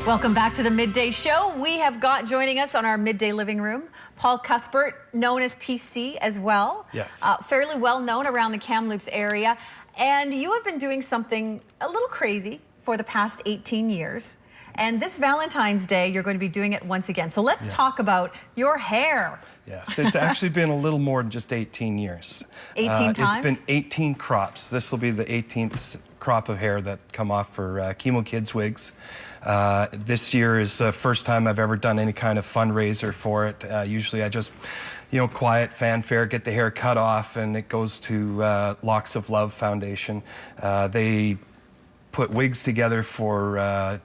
Welcome back to the Midday Show. We have got joining us on our Midday living room, Paul Cuthbert, known as PC as well. Yes. Fairly well known around the Kamloops area. And you have been doing something a little crazy for the past 18 years. And this Valentine's Day, you're going to be doing it once again. So let's talk about your hair. Yes, it's actually been a little more than just 18 years. 18 times? It's been 18 crops. This will be the 18th crop of hair that come off for Chemo Kids wigs. This year is the first time I've ever done any kind of fundraiser for it. Usually I just, quiet fanfare, get the hair cut off, and it goes to Locks of Love Foundation. They put wigs together for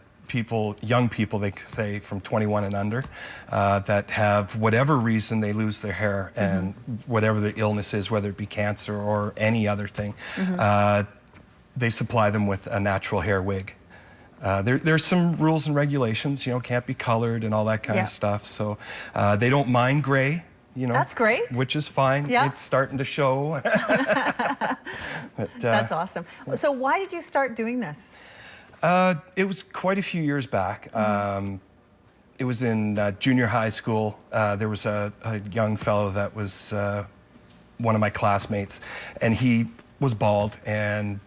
young people, they say from 21 and under, that have whatever reason they lose their hair, and whatever the illness is, whether it be cancer or any other thing, they supply them with a natural hair wig. There's some rules and regulations, can't be colored and all that kind of stuff. So they don't mind gray, That's great. which is fine. Yeah. It's starting to show. But, That's awesome. So why did you start doing this? It was quite a few years back. It was in junior high school. There was a young fellow that was one of my classmates, and he was bald, and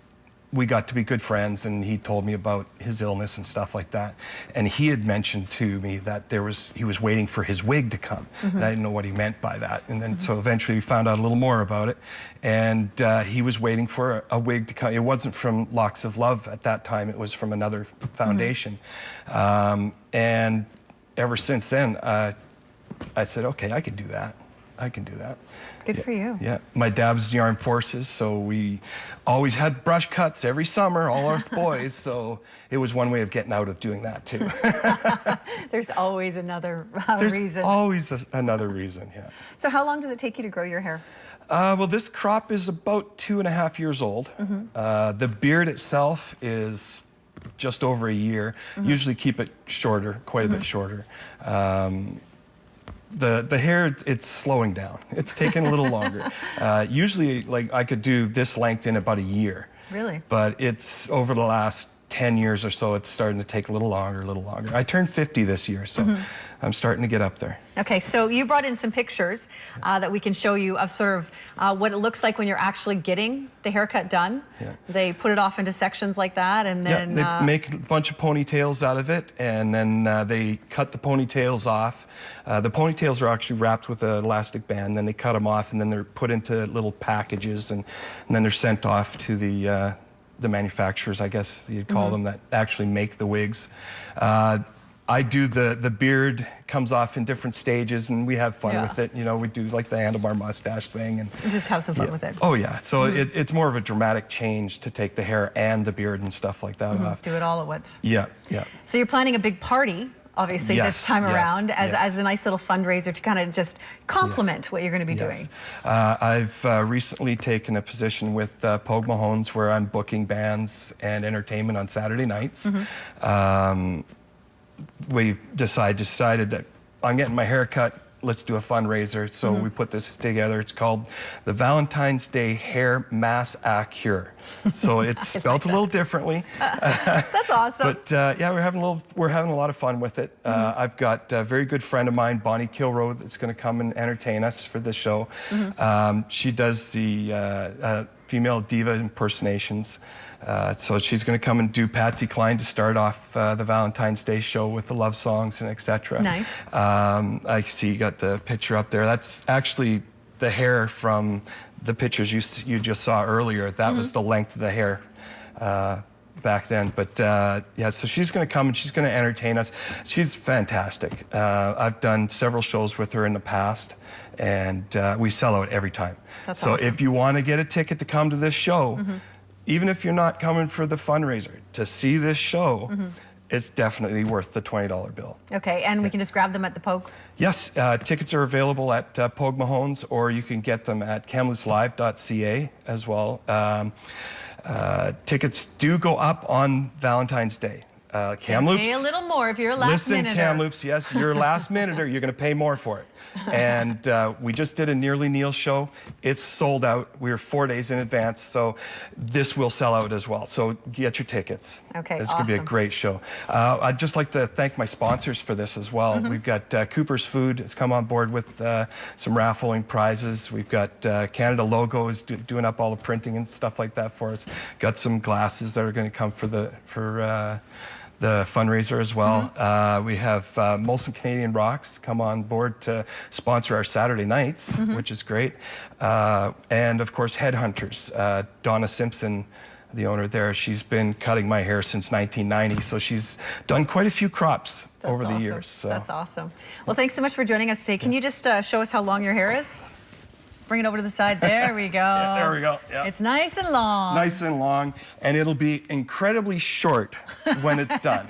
we got to be good friends, and he told me about his illness and stuff like that. And he had mentioned to me that he was waiting for his wig to come. And I didn't know what he meant by that. And then so eventually we found out a little more about it. And he was waiting for a wig to come. It wasn't from Locks of Love at that time, it was from another foundation. And ever since then, I said, okay, I could do that. I can do that. Good for you. Yeah, my dad was in the armed forces, so we always had brush cuts every summer, all us boys, so it was one way of getting out of doing that too. There's always another reason. There's always another reason, yeah. So how long does it take you to grow your hair? Well, this crop is about 2.5 years old. The beard itself is just over a year. Usually keep it shorter, quite a bit shorter. The hair, it's slowing down. It's taking a little longer. Usually, like, I could do this length in about a year. Really? But it's over the last 10 years or so, it's starting to take a little longer, a little longer. I turned 50 this year, so I'm starting to get up there. Okay, so you brought in some pictures that we can show you of sort of what it looks like when you're actually getting the haircut done. Yeah. They put it off into sections like that, and then... Yeah, they make a bunch of ponytails out of it, and then they cut the ponytails off. The ponytails are actually wrapped with an elastic band, then they cut them off, and then they're put into little packages, and then they're sent off to the manufacturers, I guess you'd call them, that actually make the wigs. I do the beard, comes off in different stages, and we have fun with it. We do like the handlebar mustache thing. And just have some fun with it. Oh yeah, so it's more of a dramatic change to take the hair and the beard and stuff like that off. Do it all at once. Yeah, yeah. So you're planning a big party, obviously, this time around, as a nice little fundraiser to kind of just complement what you're going to be doing. I've recently taken a position with Pogue Mahones, where I'm booking bands and entertainment on Saturday nights. We've decided that I'm getting my hair cut, let's do a fundraiser. So we put this together. It's called the Valentine's Day Hair Mass Cure. So it's spelled a little differently. That's awesome. But yeah, we're having a lot of fun with it. I've got a very good friend of mine, Bonnie Kilroe, that's going to come and entertain us for this show. She does the female diva impersonations. So she's going to come and do Patsy Cline to start off the Valentine's Day show with the love songs and etc. Nice. I see you got the picture up there. That's actually the hair from the pictures you just saw earlier. That was the length of the hair back then. But yeah, so she's going to come and she's going to entertain us. She's fantastic. I've done several shows with her in the past, and we sell out every time. That's so awesome. if you want to get a ticket to come to this show, even if you're not coming for the fundraiser, to see this show, it's definitely worth the $20 bill. Okay, and we can just grab them at the Pogue? Yes, tickets are available at Pogue Mahones, or you can get them at kamloopslive.ca as well. Tickets do go up on Valentine's Day. Kamloops. Pay a little more if you're a last minute. Listen, Kamloops, yes, you're a last minuter, you're going to pay more for it. And we just did a Nearly Neil show. It's sold out. We were 4 days in advance, so this will sell out as well. So get your tickets. Okay, it's going to be a great show. I'd just like to thank my sponsors for this as well. We've got Cooper's Food has come on board with some raffling prizes. We've got Canada Logo is doing up all the printing and stuff like that for us. Got some glasses that are going to come for the fundraiser as well. We have Molson Canadian Rocks come on board to sponsor our Saturday nights, which is great. And of course, Headhunters. Donna Simpson, the owner there, she's been cutting my hair since 1990, so she's done quite a few crops over the years. So. That's awesome. Well, thanks so much for joining us today. Can you just show us how long your hair is? Let's bring it over to the side. There we go. Yeah, there we go. Yeah. It's nice and long. Nice and long, and it'll be incredibly short when it's done.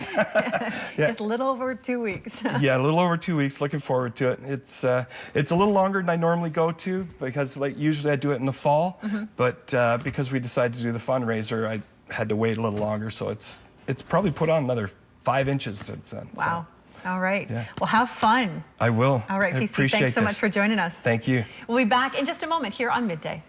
Just a little over 2 weeks. Yeah, a little over 2 weeks. Looking forward to it. It's a little longer than I normally go to because usually I do it in the fall, but because we decided to do the fundraiser, I had to wait a little longer. So it's probably put on another 5 inches since then. Wow. So. All right. Yeah. Well, have fun. I will. All right, PC, thanks so much for joining us. Thank you. We'll be back in just a moment here on Midday.